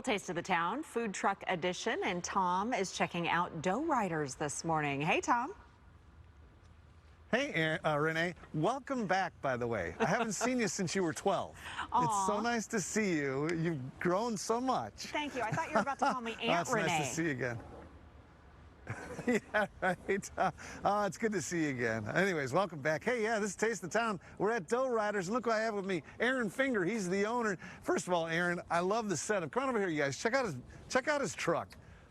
Well, Taste of the Town, food truck edition, and Tom is checking out Dough Riders this morning. Hey, Tom. Hey, Renee. Welcome back, by the way. I haven't seen you since you were 12. Aww. It's so nice to see you. You've grown so much. Thank you. I thought you were about to call me Aunt Renee. It's nice to see you again. Yeah, right. It's good to see you again. Anyways, welcome back. Hey, yeah, this is Taste of the Town. We're at Dough Riders, and look who I have with me, Aaron Finger. He's the owner. First of all, Aaron, I love the setup. Come on over here, you guys. Check out his truck.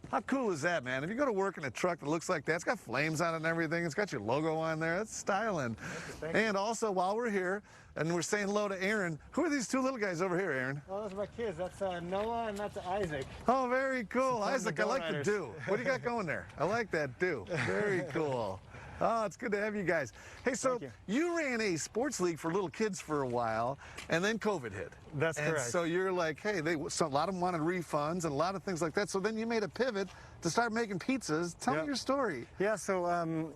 How cool is that, man? If you go to work in a truck that looks like that, it's got flames on it and everything. It's got your logo on there. That's styling. And also, while we're here and we're saying hello to Aaron, who are these two little guys over here, Aaron? Oh, those are my kids. That's Noah and that's Isaac. Oh, very cool. Isaac, I like the do. What do you got going there? I like that do. Very cool. Oh, it's good to have you guys. Hey, so you ran a sports league for little kids for a while, and then COVID hit. That's correct. So you're like, hey, a lot of them wanted refunds and a lot of things like that. So then you made a pivot to start making pizzas. Tell me your story. Yeah, so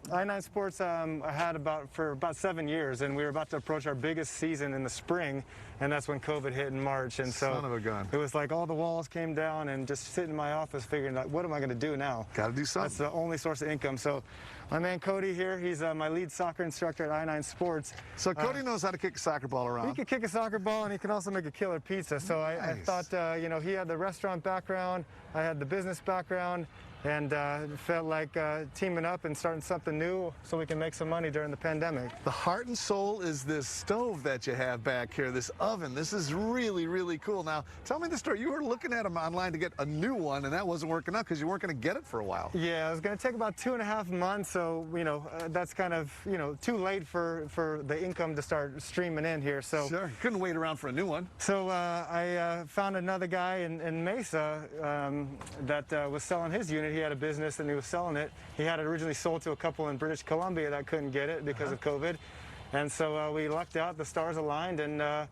I9 Sports I had for about 7 years, and we were about to approach our biggest season in the spring, and that's when COVID hit in March. And so son of a gun. It was like all the walls came down, and just sitting in my office figuring, like, what am I going to do now? Got to do something. That's the only source of income. So my man Cody here, he's my lead soccer instructor at I9 Sports. So Cody knows how to kick a soccer ball around. He can kick a soccer ball, and he can also make a killer pizza. So I thought, you know, he had the restaurant background, I had the business background, and it felt like teaming up and starting something new so we can make some money during the pandemic. The heart and soul is this stove that you have back here, this oven. This is really, really cool. Now, tell me the story. You were looking at them online to get a new one, and that wasn't working out because you weren't going to get it for a while. Yeah, it was going to take about 2.5 months, so, you know, that's kind of, you know, too late for the income to start streaming in here. So sure, you couldn't wait around for a new one. So I found another guy in Mesa that was selling his unit. He had a business and he was selling it. He had it originally sold to a couple in British Columbia that couldn't get it because of COVID. And so we lucked out, the stars aligned, and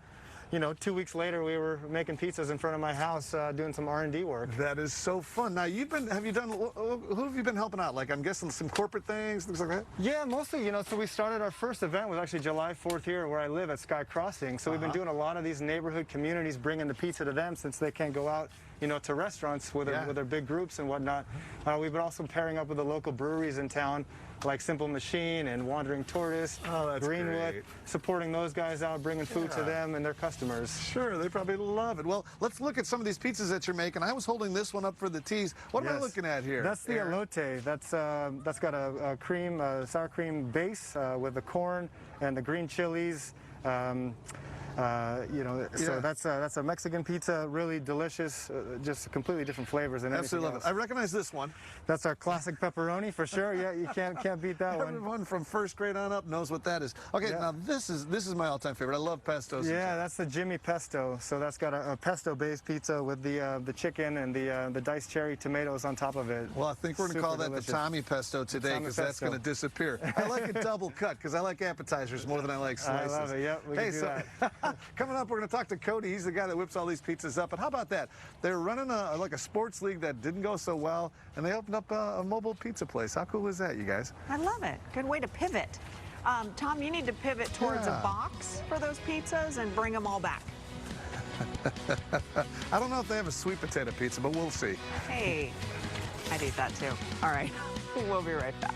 you know, 2 weeks later we were making pizzas in front of my house doing some R&D work. That is so fun. Now, who have you been helping out? Like, I'm guessing some corporate things like that? Yeah, mostly, you know, so we started our first event was actually July 4th here where I live at Sky Crossing. So we've been doing a lot of these neighborhood communities, bringing the pizza to them since they can't go out, you know, to restaurants with their big groups and whatnot. We've been also pairing up with the local breweries in town, like Simple Machine and Wandering Tortoise, Greenwood, supporting those guys out, bringing food to them and their customers. Sure, they probably love it. Well, let's look at some of these pizzas that you're making. I was holding this one up for the tease. What am I looking at here? That's the elote. That's got a sour cream base with the corn and the green chilies. You know, so that's a Mexican pizza, really delicious, just completely different flavors than anything Absolutely love else. it. I recognize this one. That's our classic pepperoni for sure. Yeah, you can't beat that one. Everyone from first grade on up knows what that is. Okay, now this is my all-time favorite. I love pestos. Yeah, that's the Jimmy Pesto. So that's got a pesto-based pizza with the chicken and the diced cherry tomatoes on top of it. Well, I think we're going to call that the Tommy Pesto today because that's going to disappear. I like a double cut because I like appetizers more than I like slices. I love it. Yep, we can do that. Coming up, we're going to talk to Cody. He's the guy that whips all these pizzas up. And how about that? They're running like a sports league that didn't go so well, and they opened up a mobile pizza place. How cool is that, you guys? I love it. Good way to pivot. Tom, you need to pivot towards a box for those pizzas and bring them all back. I don't know if they have a sweet potato pizza, but we'll see. Hey, I'd eat that too. All right, we'll be right back.